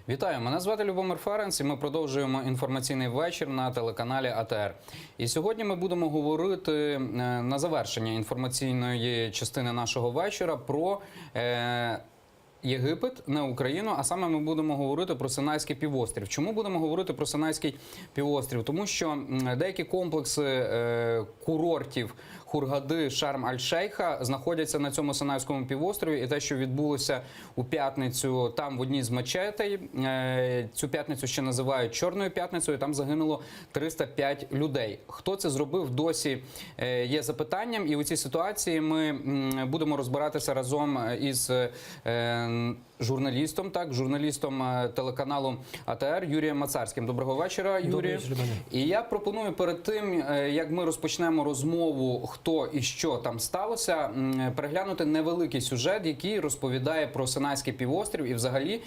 Вітаю, мене звати Любомир Ференц і ми продовжуємо інформаційний вечір на телеканалі АТР. І сьогодні ми будемо говорити на завершення інформаційної частини нашого вечора про Єгипет, не Україну, а саме ми будемо говорити про Синайський півострів. Чому будемо говорити про Синайський півострів? Тому що деякі комплекси курортів Хургади, Шарм-аль-Шейха знаходяться на цьому Синайському півострові. І те, що відбулося у п'ятницю там в одній з мечетей, цю п'ятницю ще називають Чорною п'ятницею, там загинуло 305 людей. Хто це зробив, досі є запитанням. І у цій ситуації ми будемо розбиратися разом із журналістом телеканалу АТР Юрієм Мацарським. Доброго вечора, Юрій. І я пропоную перед тим, як ми розпочнемо розмову, хто і що там сталося, переглянути невеликий сюжет, який розповідає про Синайський півострів і взагалі,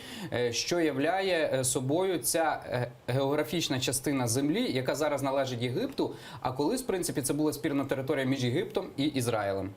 що являє собою ця географічна частина землі, яка зараз належить Єгипту, а колись, в принципі, це була спірна територія між Єгиптом і Ізраїлем.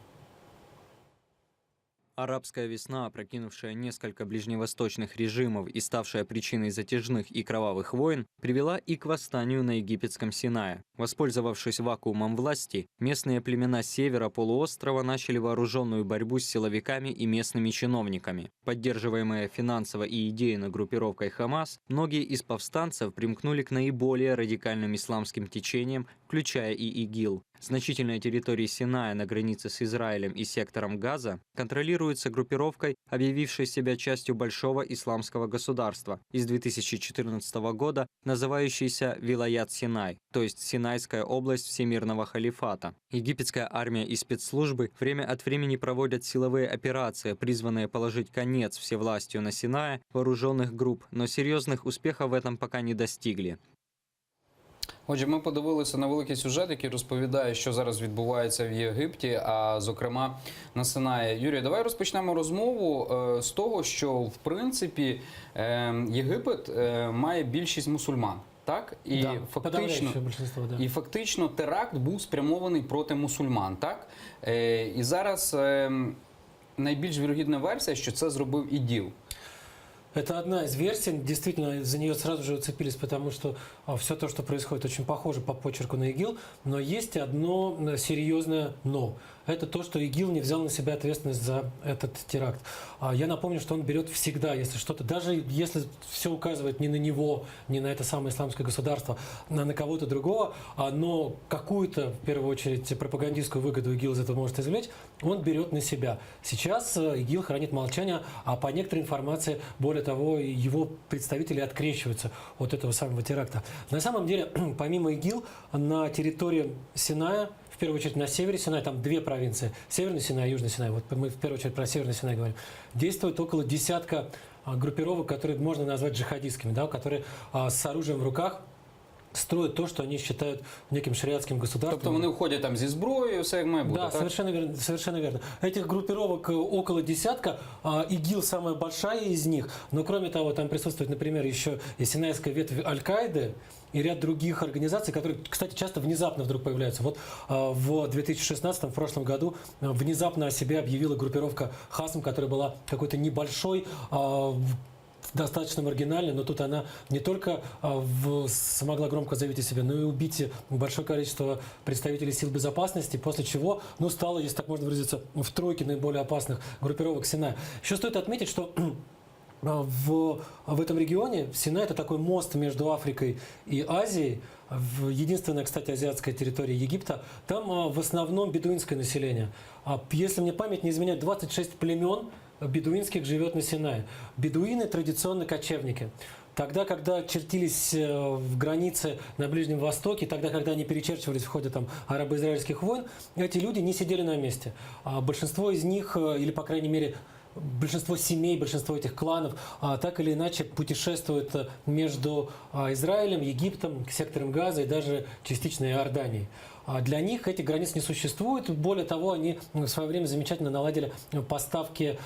Арабская весна, опрокинувшая несколько ближневосточных режимов и ставшая причиной затяжных и кровавых войн, привела и к восстанию на египетском Синае. Воспользовавшись вакуумом власти, местные племена севера полуострова начали вооруженную борьбу с силовиками и местными чиновниками. Поддерживаемые финансово и идейно группировкой Хамас, многие из повстанцев примкнули к наиболее радикальным исламским течениям, включая и ИГИЛ. Значительные территории Синая на границе с Израилем и сектором Газа контролируются группировкой, объявившей себя частью большого исламского государства из 2014 года, называющейся Вилаят Синай, то есть Синайская область Всемирного халифата. Египетская армия и спецслужбы время от времени проводят силовые операции, призванные положить конец всевластию на Синае вооруженных групп, но серьезных успехов в этом пока не достигли. Отже, ми подивилися на великий сюжет, який розповідає, що зараз відбувається в Єгипті, а зокрема на Синаї. Юрій, давай розпочнемо розмову з того, що в принципі Єгипет має більшість мусульман. Так? І, да, фактично теракт був спрямований проти мусульман. Так? І зараз найбільш вірогідна версія, що це зробив ІДІЛ. Это одна из версий, действительно, за нее сразу же уцепились, потому что все то, что происходит, очень похоже по почерку на ИГИЛ, но есть одно серьезное «но». Это то, что ИГИЛ не взял на себя ответственность за этот теракт. Я напомню, что он берет всегда, если что-то, даже если все указывает не на него, не на это самое исламское государство, на кого-то другого, но какую-то, в первую очередь, пропагандистскую выгоду ИГИЛ из этого может извлечь, он берет на себя. Сейчас ИГИЛ хранит молчание, а по некоторой информации, более того, его представители открещиваются от этого самого теракта. На самом деле, помимо ИГИЛ, на территории Синая, в первую очередь на севере Синая, там две провинции, Северный Синай и Южный Синай, вот мы в первую очередь про Северный Синай говорим, действует около десятка группировок, которые можно назвать джихадистскими, да, которые с оружием в руках строят то, что они считают неким шариатским государством. Тобто вони входять там зі зброєю, все як має бути, да, так? Совершенно верно, совершенно верно. Этих группировок около десятка, ИГИЛ самая большая из них, но кроме того, там присутствует, например, еще и Синайская ветвь Аль-Каиды, и ряд других организаций, которые, кстати, часто внезапно вдруг появляются. Вот в 2016, в прошлом году, внезапно о себе объявила группировка Хасм, которая была какой-то небольшой, достаточно маргинальной, но тут она не только смогла громко заявить о себе, но и убить большое количество представителей сил безопасности, после чего, стало, если так можно выразиться, в тройке наиболее опасных группировок Синая. Еще стоит отметить, что в этом регионе Синай – это такой мост между Африкой и Азией, единственная, кстати, азиатская территория Египта. Там в основном бедуинское население. Если мне память не изменяет, 26 племен бедуинских живет на Синае. Бедуины традиционно кочевники. Тогда, когда чертились в границы на Ближнем Востоке, тогда, когда они перечерчивались в ходе арабо-израильских войн, эти люди не сидели на месте. Большинство из них, или, по крайней мере, большинство семей, большинство этих кланов так или иначе путешествуют между Израилем, Египтом, сектором Газа и даже частично Иорданией. Для них этих границ не существует. Более того, они в свое время замечательно наладили поставки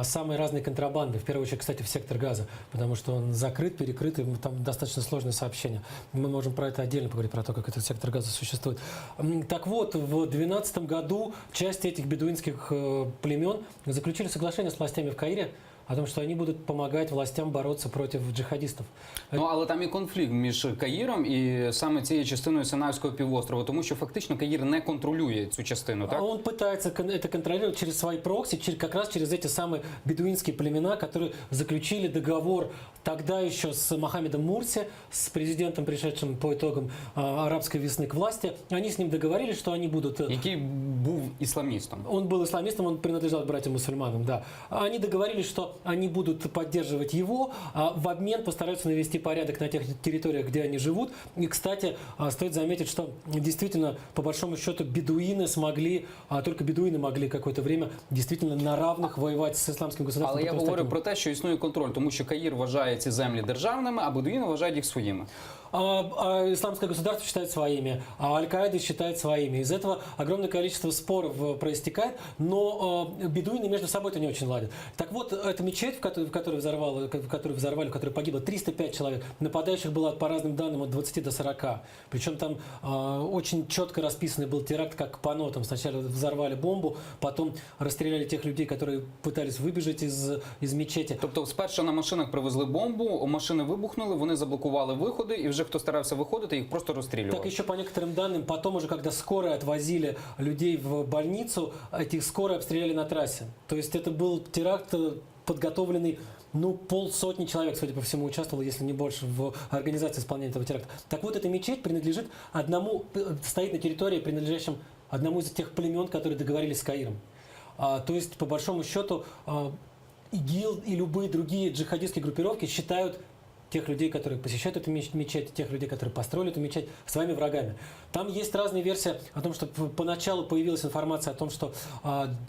самой разной контрабанды. В первую очередь, кстати, в сектор Газа, потому что он закрыт, перекрыт, и там достаточно сложное сообщение. Мы можем про это отдельно поговорить, про то, как этот сектор Газа существует. Так вот, в 2012 году часть этих бедуинских племен заключили соглашение с властями в Каире о том, что они будут помогать властям бороться против джихадистов. Ну, але там і конфлікт між Каїром і саме цією частиною Синайського півострова, тому що фактично Каїр не контролює цю частину, так? А он пытается это контролировать через свои прокси, как раз через эти самые бедуинские племена, которые заключили договор тогда еще с Мохаммедом Мурси, с президентом, пришедшим по итогам арабской весны к власти. Они с ним договорились, что они будут... Який був ісламістом. Он был исламистом, он принадлежал к братьям-мусульманам, да. Они договорились, что они будут поддерживать его, а в обмен постараются навести порядок на тех территориях, где они живут. И, кстати, стоит заметить, что действительно, по большому счету, бедуины смогли, только бедуины могли какое-то время действительно на равных воевать з ісламським государством. Але я говорю про те, що існує контроль, тому що Каїр вважає ці землі державними, а бедуїни вважають їх своїми. А исламское государство считает своими, а Аль-Каида считает своими. Из этого огромное количество споров проистекает, но бедуины между собой-то не очень ладят. Так вот, эта мечеть, в которой взорвали, в которой погибло 305 человек, нападающих было по разным данным от 20 до 40. Причем там очень четко расписанный был теракт, как по нотам. Сначала взорвали бомбу, потом расстреляли тех людей, которые пытались выбежать из мечети. Тобто спершу на машинах привезли бомбу, машини вибухнули, вони заблокували виходи, і вже хто старався виходити, їх просто розстрілювали. Так еще по некоторым данным, потом уже, когда скорые отвозили людей в больницу, этих скорые обстреляли на трассе. То есть это был теракт, подготовленный, полсотни человек, судя по всему, участвовало, если не больше, в организации исполнения этого теракта. Так вот, эта мечеть принадлежит стоит на территории, принадлежащем одному из тех племен, которые договорились с Каиром. То есть, по большому счету, ИГИЛ и любые другие джихадистские группировки считают тех людей, которые посещают эту мечеть, тех людей, которые построили эту мечеть, своими врагами. Там есть разные версии о том, что поначалу появилась информация о том, что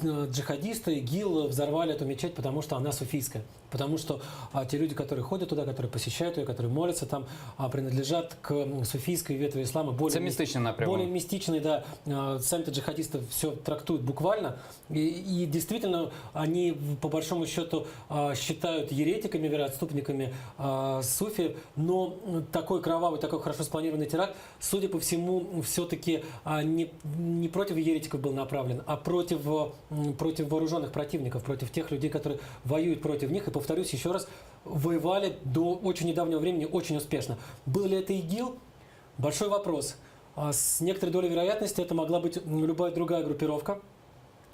джихадисты, ИГИЛ взорвали эту мечеть, потому что она суфийская. Потому что те люди, которые ходят туда, которые посещают ее, которые молятся там, принадлежат к суфийской ветви ислама. Це містичний напрямок. Более мистичный, да. Сами-то джихадисты все трактуют буквально. И действительно, они, по большому счету, считают еретиками, вероотступниками суфи, но такой кровавый, такой хорошо спланированный теракт, судя по всему, все-таки не против еретиков был направлен, а против вооруженных противников, против тех людей, которые воюют против них. И, повторюсь еще раз, воевали до очень недавнего времени очень успешно. Был ли это ИГИЛ? Большой вопрос. С некоторой долей вероятности это могла быть любая другая группировка.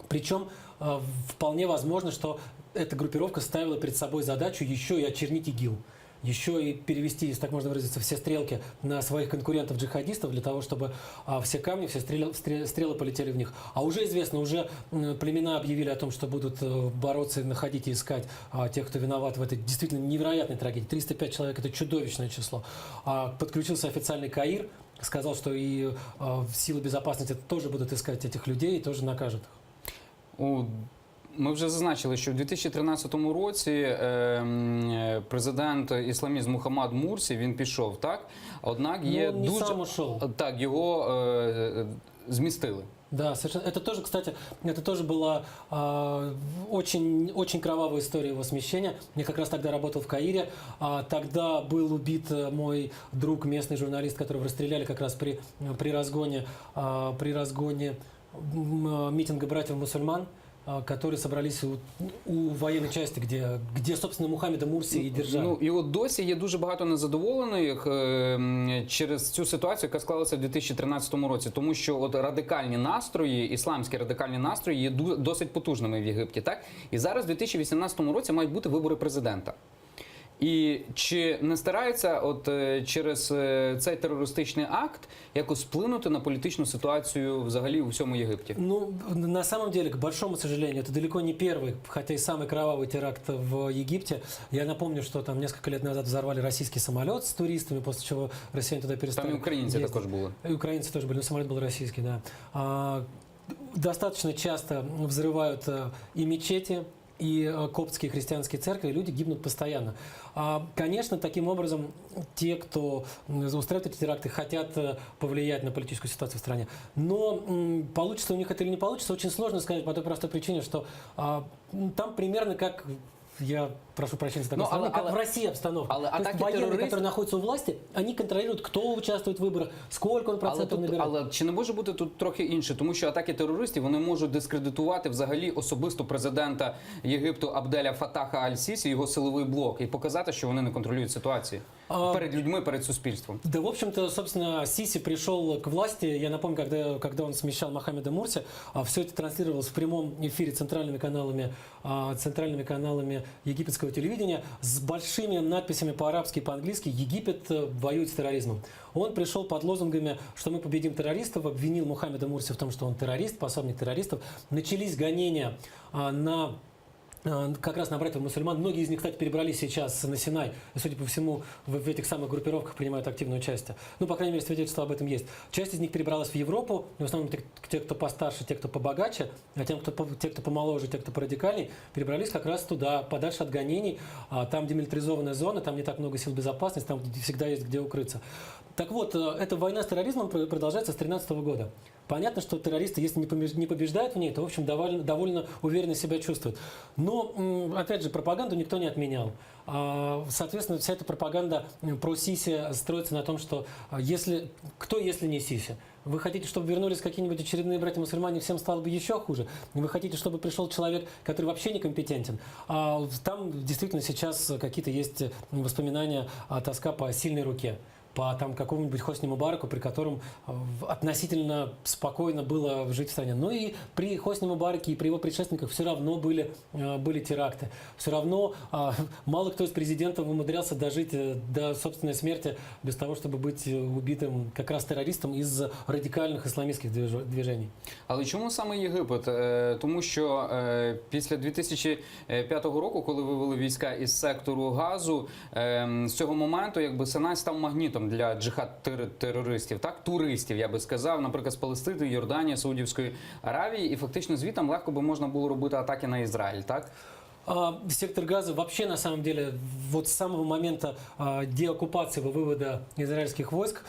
Причем вполне возможно, что эта группировка ставила перед собой задачу еще и очернить ИГИЛ. Еще и перевести, если так можно выразиться, все стрелки на своих конкурентов-джихадистов, для того, чтобы все камни, все стрелы полетели в них. А уже известно, уже племена объявили о том, что будут бороться, находить и искать тех, кто виноват в этой действительно невероятной трагедии. 305 человек – это чудовищное число. Подключился официальный Каир, сказал, что и силы безопасности тоже будут искать этих людей и тоже накажут их. Ми вже зазначили, що в 2013 році президент ісламіст Мухаммад Мурсі, він пішов, так? Однак є не дуже... сам ушел. Так, його змістили. Да, совершенно. Это тоже, кстати, это тоже была очень, очень кровавая история его смещения. Я как раз тогда работал в Каире. Тогда был убит мой друг, местный журналист, которого расстреляли как раз при разгоне митинга братьев-мусульман, которые собрались у воєнної частини, де, собственно, Мухаммеда Мурсі і держали. І от досі є дуже багато незадоволених через цю ситуацію, яка склалася в 2013 році. Тому що от радикальні настрої, ісламські радикальні настрої є досить потужними в Єгипті. Так? І зараз в 2018 році мають бути вибори президента. І чи не стараються от через цей терористичний акт якось вплинути на політичну ситуацию взагалі у всьому Єгипті? На самом деле, к большому сожалению, это далеко не первый, хотя и самый кровавый теракт в Египте. Я напомню, что там несколько лет назад взорвали российский самолет с туристами, после чего россияне туда перестали. Там и украинцы також були. И украинцы тоже были, но самолет был российский, да. Достаточно часто взрывают и мечети, и коптские христианские церкви, и люди гибнут постоянно. Конечно, таким образом, те, кто устраивает эти теракты, хотят повлиять на политическую ситуацию в стране. Но получится у них это или не получится, очень сложно сказать по той простой причине, что там примерно как я прошу прощения за такое Ну, сравнение, как але- в России обстановка. але То есть атаки военные, террористов- которые находятся у власти, они контролируют, кто участвует в выборах, сколько он процентов набирает. Але чи не може бути тут трохи інше? Тому що атаки терористів вони можуть дискредитувати взагалі особисто президента Єгипту Абделя Фатаха Аль-Сісі, його силовий блок, і показати, що вони не контролюють ситуацію перед людьми, перед суспільством. Да, в общем-то, собственно, Сиси пришел к власти, я напомню, когда он смещал Мохаммеда Мурси, все это транслировалось в прямом эфире центральными каналами египетского телевидения с большими надписями по-арабски и по-английски «Египет воюет с терроризмом». Он пришел под лозунгами, что мы победим террористов, обвинил Мухаммеда Мурси в том, что он террорист, пособник террористов. Начались гонения на как раз на братьев-мусульман. Многие из них, кстати, перебрались сейчас на Синай. И, судя по всему, в этих самых группировках принимают активное участие. Ну, по крайней мере, свидетельства об этом есть. Часть из них перебралась в Европу. В основном те, кто постарше, те, кто побогаче. А те, кто помоложе, те, кто порадикальней, перебрались как раз туда, подальше от гонений. Там демилитаризованная зона, там не так много сил безопасности, там всегда есть где укрыться. Так вот, эта война с терроризмом продолжается с 2013 года. Понятно, что террористы, если не побеждают в ней, то, в общем, довольно уверенно себя чувствуют. Но, опять же, пропаганду никто не отменял. Соответственно, вся эта пропаганда про Сиси строится на том, что кто, если не Сиси? Вы хотите, чтобы вернулись какие-нибудь очередные братья-мусульмане, всем стало бы еще хуже? Вы хотите, чтобы пришел человек, который вообще некомпетентен? Там действительно сейчас какие-то есть воспоминания, тоска по сильной руке, по какому-нибудь Хосни Мубараку, при котором относительно спокойно было жить в стране. Но и при Хосни Мубараке и при его предшественниках все равно были теракты. Все равно мало кто из президентов умудрялся дожить до собственной смерти без того, чтобы быть убитым как раз террористом из радикальних ісламістських движень. Але чому саме Єгипет? Тому що після 2005 року, коли вивели війська із сектору Газу, з цього моменту якби Синай став магнітом для джихад-терористів, так, туристів, я би сказав, наприклад, з Палестини, Йорданії, Саудівської Аравії, і фактично звітом легко би можна було робити атаки на Ізраїль, так? Сектор Газа вообще, на самом деле, вот с самого момента деоккупации, вывода израильских войск,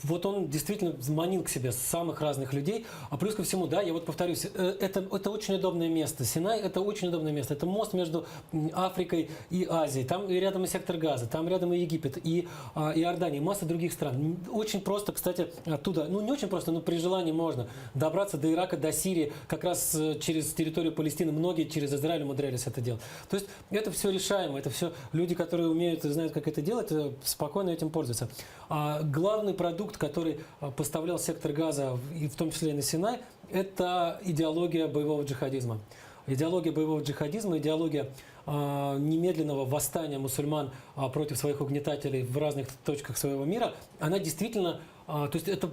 вот он действительно манил к себе самых разных людей. А плюс ко всему, да, я вот повторюсь, это очень удобное место. Синай – это очень удобное место. Это мост между Африкой и Азией. Там и рядом и сектор Газа, там рядом и Египет, и Иордания, и масса других стран. Очень просто, кстати, оттуда, ну не очень просто, но при желании можно добраться до Ирака, до Сирии, как раз через территорию Палестины. Многие через Израиль умудрялись это делать. То есть это все решаемо, это все люди, которые умеют и знают, как это делать, спокойно этим пользуются. Главный продукт, который поставлял сектор Газа, и в том числе и на Синай, это идеология боевого джихадизма. Идеология боевого джихадизма, идеология немедленного восстания мусульман против своих угнетателей в разных точках своего мира, она действительно, то есть это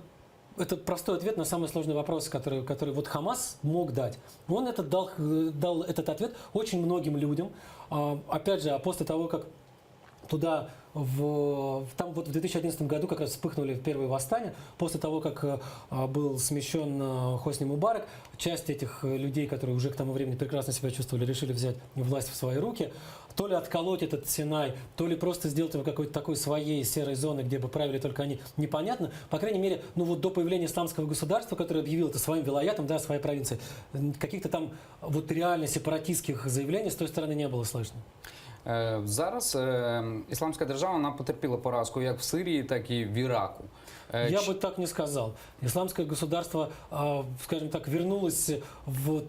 простой ответ на самый сложный вопрос, который вот Хамас мог дать. Он дал этот ответ очень многим людям. Опять же, после того, как туда там вот в 2011 году как раз вспыхнули первые восстания. После того, как был смещен Хосни Мубарак, часть этих людей, которые уже к тому времени прекрасно себя чувствовали, решили взять власть в свои руки. То ли отколоть этот Синай, то ли просто сделать его какой-то такой своей серой зоной, где бы правили только они, непонятно. По крайней мере, ну вот до появления исламского государства, которое объявило это своим вилаятом, да, своей провинцией, каких-то там вот реально сепаратистских заявлений с той стороны не было слышно. Зараз Ісламська держава, вона потерпіла поразку як в Сирії, так і в Іраку. Я бы так не сказал. Исламское государство, скажем так, вернулось в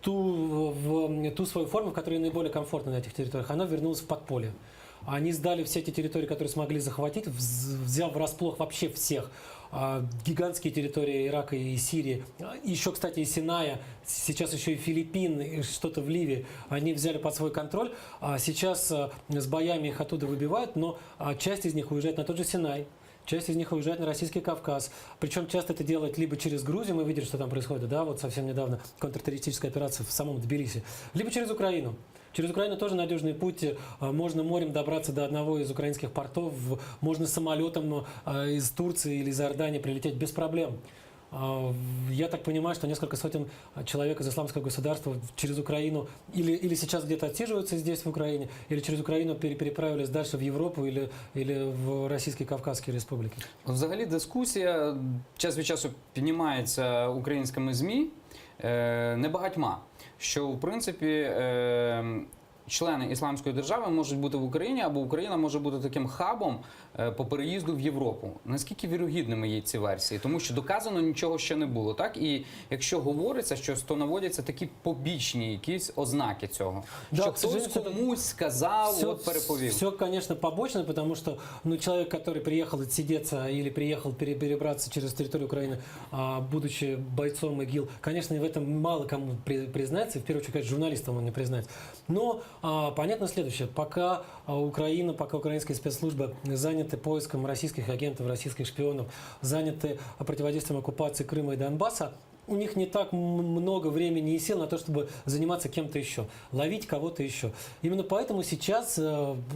ту свою форму, которая наиболее комфортна на этих территориях. Оно вернулось в подполье. Они сдали все эти территории, которые смогли захватить, взяв врасплох вообще всех. Гигантские территории Ирака и Сирии, еще, кстати, и Синая, сейчас еще и Филиппин, и что-то в Ливии, они взяли под свой контроль. Сейчас с боями их оттуда выбивают, но часть из них уезжает на тот же Синай. Часть из них уезжает на Российский Кавказ. Причем часто это делают либо через Грузию, мы видели, что там происходит, да, вот совсем недавно контртеррористическая операция в самом Тбилиси, либо через Украину. Через Украину тоже надежный путь. Можно морем добраться до одного из украинских портов, можно самолетом из Турции или из Иордании прилететь без проблем. Я так понимаю, что несколько сотен человек из исламского государства через Украину или сейчас где-то отсиживаются здесь, в Украине, или через Украину переправились дальше в Європу или в Російські Кавказські Республіки. Взагалі дискусія час від часу піднімається українськими ЗМІ, небагатьма, що в принципі члени Ісламської держави можуть бути в Україні, або Україна може бути таким хабом по переїзду в Європу. Наскільки вірогідними є ці версії? Тому що доказано нічого ще не було, так? І якщо говориться щось, то наводяться такі побічні якісь ознаки цього. Да, що к хтось сожалению, комусь сказав, от переповів. Все, конечно, побочно, потому что человек, который приехал отсидеться или приехал перебраться через территорию Украины, будучи бойцом ИГИЛ, конечно, в этом мало кому признается, в первую очередь, конечно, журналистам он не признается. Но понятно следующее. Пока Украина, пока украинские спецслужбы заняты поиском российских агентов, российских шпионов, заняты противодействием оккупации Крыма и Донбасса, у них не так много времени и сил на то, чтобы заниматься кем-то еще, ловить кого-то еще. Именно поэтому сейчас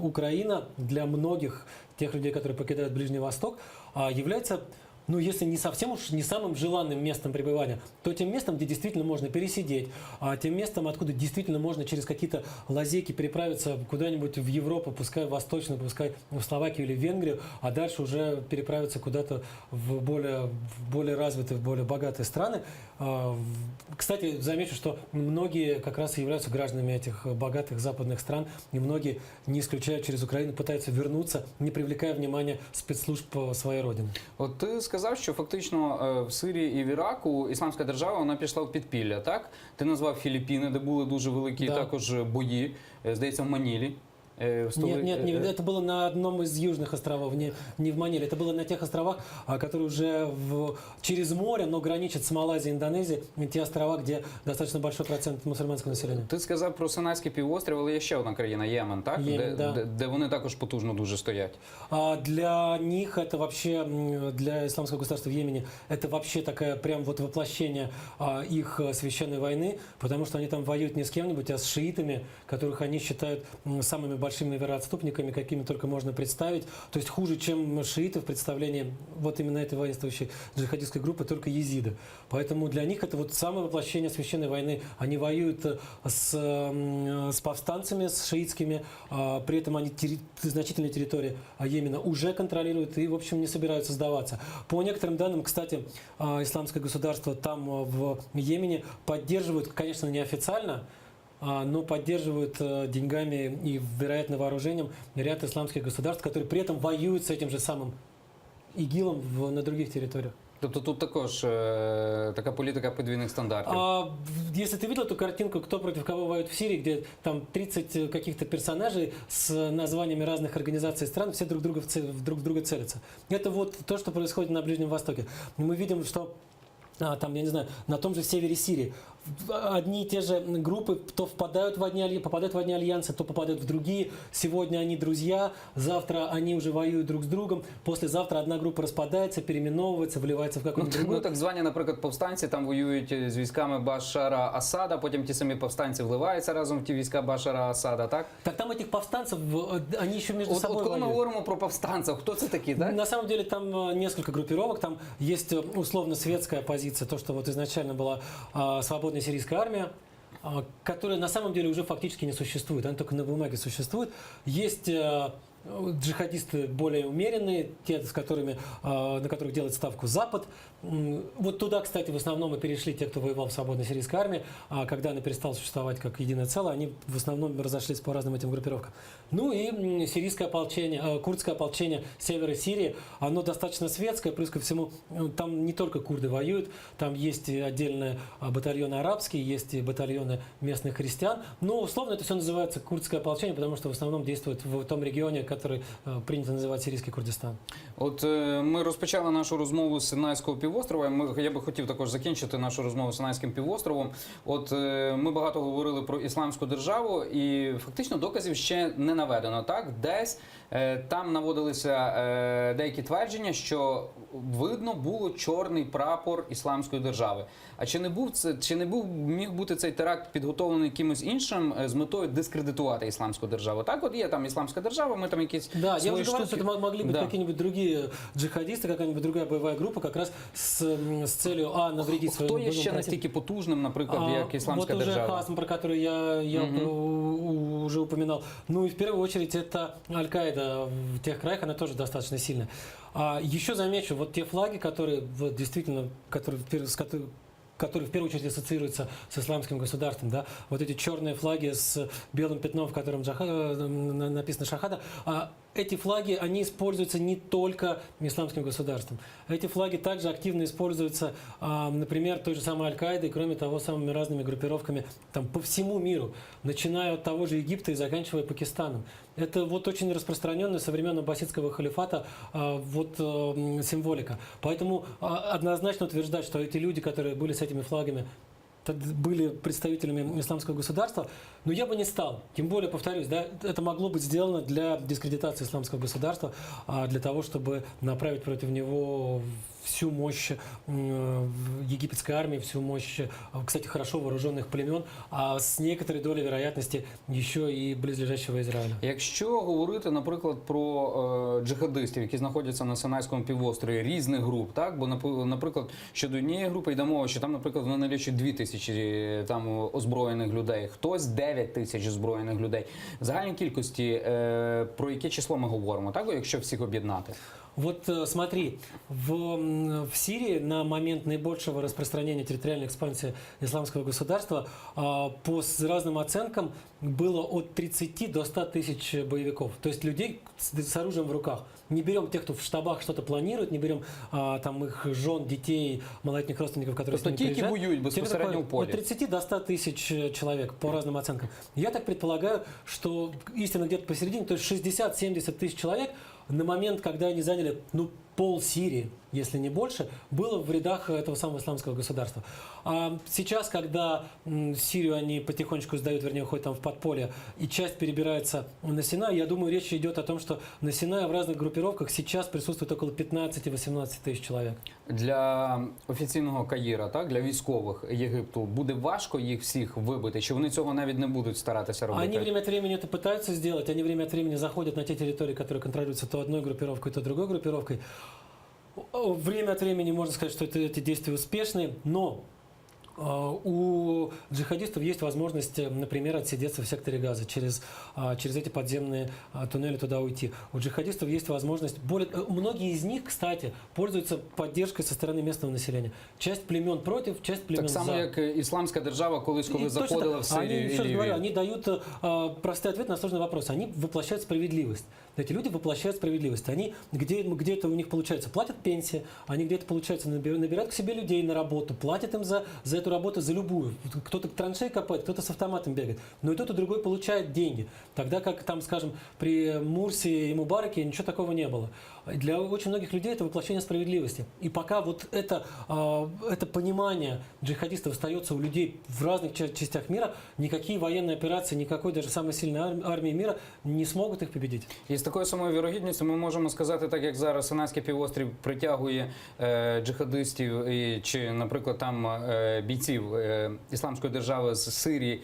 Украина для многих тех людей, которые покидают Ближний Восток, является, ну, если не совсем уж не самым желанным местом пребывания, то тем местом, где действительно можно пересидеть, тем местом, откуда действительно можно через какие-то лазейки переправиться куда-нибудь в Европу, пускай в Восточную, пускай в Словакию или в Венгрию, а дальше уже переправиться куда-то в более развитые, в более богатые страны. Кстати, замечу, что многие как раз и являются гражданами этих богатых западных стран, и многие, не исключая через Украину, пытаются вернуться, не привлекая внимания спецслужб своей родины. От ти сказав, що фактично в Сирії і в Іраку Ісламська держава, вона пішла в підпілля, так? Ти назвав Філіппіни, де були дуже великі також бої, здається, в Манілі. Нет, это было на одном из южных островов, не в Маниле. Это было на тех островах, которые уже через море, но граничат с Малайзией и Индонезией. Те острова, где достаточно большой процент мусульманского населения. Ти сказав про Синайський півострів, але є ще одна країна, Ємен, так? Ємен, де вони також потужно дуже стоять. Для них это вообще, для исламского государства в Йемене, это вообще такая прям вот воплощение их священной войны, потому что они там воюют не с кем-нибудь, а с шиитами, которых они считают самыми большими вероотступниками, какими только можно представить. То есть хуже, чем шииты в представлении вот именно этой воинствующей джихадистской группы, только езиды. Поэтому для них это вот самое воплощение священной войны. Они воюют с повстанцами, с шиитскими, при этом они значительные территории Йемена уже контролируют и, в общем, не собираются сдаваться. По некоторым данным, кстати, исламское государство там в Йемене поддерживают, конечно, неофициально, но поддерживают деньгами и, вероятно, вооружением ряд исламских государств, которые при этом воюют с этим же самым ИГИЛом на других территориях. Тобто тут також така політика подвійних стандартів. Если ты видел эту картинку, кто против кого воюет в Сирии, где там 30 каких-то персонажей с названиями разных организаций и стран, все друг в друга целятся. Это вот то, что происходит на Ближнем Востоке. Мы видим, что там, я не знаю, на том же севере Сирии одни и те же группы то попадают в одни альянсы, то попадают в другие. Сегодня они друзья, завтра они уже воюют друг с другом, послезавтра одна группа распадается, переименовывается, вливается в какую-нибудь другую. Ну, так звані, наприклад, повстанці там воюють з військами Башара Асада, потім ті самі повстанці вливаються разом в ті війська Башара Асада, так? Так там этих повстанцев, они еще между собой От коли ми воюют. говоримо про повстанців, хто це такі, так? На самом деле там несколько группировок, там есть условно-светская позиция, то, что вот изначально была свободная сирийская армия, которая на самом деле уже фактически не существует, она только на бумаге существует. Есть джихадисты более умеренные, те, на которых делает ставку Запад. Вот туда, кстати, в основном и перешли те, кто воевал в свободной сирийской армии, а когда она перестала существовать как единое целое, они в основном разошлись по разным этим группировкам. Ну и сирийское ополчение, курдское ополчение севера Сирии, оно достаточно светское, плюс ко всему, там не только курды воюют, там есть отдельные батальоны арабские, есть и батальоны местных христиан, но условно это все называется курдское ополчение, потому что в основном действует в том регионе, который принято називати Сирійський Курдистан. От ми розпочали нашу розмову з Синайського півострова. Я би хотів також закінчити нашу розмову з Синайським півостровом. От ми багато говорили про Ісламську державу, і фактично доказів ще не наведено. Так, десь там наводилися деякі твердження, що видно було чорний прапор Ісламської держави. А чи не міг бути цей теракт підготовлений якимось іншим з метою дискредитувати Ісламську державу? Так, от є там Ісламська держава, ми там якісь Да, я свої уже говорю, что штуки. это могли быть какие-нибудь другие джихадисты, какая-нибудь другая боевая группа, как раз с целью навредить своему Хто є ще противнику. настільки потужним, наприклад, як Ісламська вот держава? уже Хасм, про который я уже упоминал. Ну и в первую очередь это Аль-Каида в тех краях, она тоже достаточно сильная. Еще замечу, вот те флаги, которые вот, действительно, который в первую очередь ассоциируется с исламским государством, да, вот эти черные флаги с белым пятном, в котором написано «Шахада», эти флаги, они используются не только исламским государством. Эти флаги также активно используются, например, той же самой Аль-Каидой, кроме того, самыми разными группировками там, по всему миру, начиная от того же Египта и заканчивая Пакистаном. Это вот очень распространенная со времен аббасидского халифата символика. Поэтому однозначно утверждать, что эти люди, которые были с этими флагами, были представителями исламского государства, но я бы не стал. Тем более, повторюсь, да, это могло быть сделано для дискредитации исламского государства, для того, чтобы направить против него всю мощь египетской армии, всю мощь, кстати, хорошо вооруженных племен, а з некоторой долей вероятности ще і близлежащого Ізраїля. Якщо говорити, наприклад, про джихадистів, які знаходяться на Синайському півострові, різних груп, так? Бо, наприклад, щодо однієї групи йде мова, що там, наприклад, вони налічують 2000 там озброєних людей, хтось 9000 озброєних людей. В загальній кількості про яке число ми говоримо, так? Якщо всіх об'єднати? Вот смотри, в Сирии на момент наибольшего распространения территориальной экспансии исламского государства по разным оценкам было от 30 до 100 тысяч боевиков. То есть людей с оружием в руках. Не берем тех, кто в штабах что-то планирует, не берем там их жен, детей, малолетних родственников, которые с ними приезжают. Ті, які воюють безпосередньо в полі. От 30 до 100 тысяч человек по разным оценкам. Я так предполагаю, что истинно где-то посередине, то есть 60-70 тысяч человек на момент, когда они заняли пол Сирии, если не больше, было в рядах этого самого исламского государства. А сейчас, когда Сирию они потихонечку сдают, вернее, уходят там в подполье, и часть перебирается на Синай, я думаю, речь идет о том, что на Синае в разных группировках сейчас присутствует около 15-18 тысяч человек. Для офіційного Каїра, так, для військових Єгипту, буде важко їх всіх вибити, чи вони цього навіть не будуть старатися робити? Они время от времени это пытаются сделать, они время от времени заходят на те территории, которые контролируются то одной группировкой, то другой группировкой. Время от времени можно сказать, что эти действия успешны, но у джихадистов есть возможность, например, отсидеться в секторе Газа, через эти подземные туннели туда уйти. У джихадистов есть возможность... Многие из них, кстати, пользуются поддержкой со стороны местного населения. Часть племен против, часть племен Так само, за. як Ісламська держава колись, коли заходила в Сирію і Лівію. Они дают простой ответ на сложный вопрос. Они воплощают справедливость. Эти люди воплощают справедливость. Они где это у них получается? Платят пенсии, они где-то, получается, набирают к себе людей на работу, платят им за эту работу, за любую. Кто-то траншеи копает, кто-то с автоматом бегает. Но и тот, и другой получает деньги. Тогда как, там, скажем, при Мурси и Мубараке ничего такого не было. Для очень многих людей это воплощение справедливости. И пока вот это понимание джихадистов остается у людей в разных частях мира, никакие военные операции, никакой даже самой сильной армии мира не смогут их победить. І з такою самою вірогідністю ми можемо сказати, так як зараз Синайський півострів притягує джихадистів, чи, наприклад, там бійців Ісламської держави з Сирії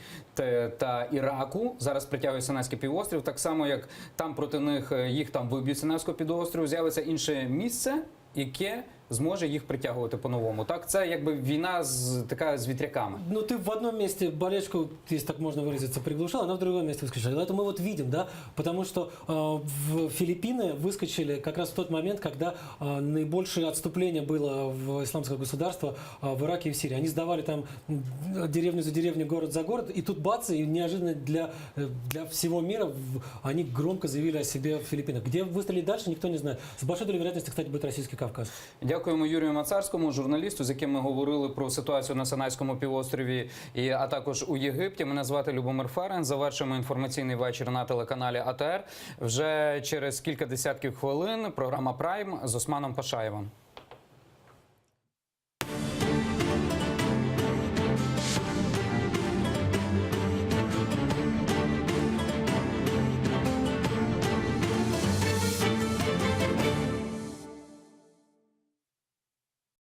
та Іраку, зараз притягує Синайський півострів, так само, як там проти них їх там виб'ють Синайського півострову, з'явиться інше місце, яке зможе їх притягувати по-новому. Так, це якби війна така з вітряками. Ну, ты в одном месте болельщику, если так можно выразиться, приглушил, она в другом месте выскочила. Это мы вот видим, да, потому что в Филиппины выскочили как раз в тот момент, когда наибольшее отступление было в исламское государство в Ираке и в Сирии. Они сдавали там деревню за деревню, город за город, и тут бац, и неожиданно для всего мира они громко заявили о себе в Филиппинах. Где выстрелить дальше, никто не знает. С большой долей вероятности, кстати, будет Российский Кавказ. Дякуємо Юрію Мацарському, журналісту, з яким ми говорили про ситуацію на Синайському півострові, а також у Єгипті. Мене звати Любомир Ферен. Завершимо інформаційний вечір на телеканалі АТР. Вже через кілька десятків хвилин програма «Прайм» з Османом Пашаєвим.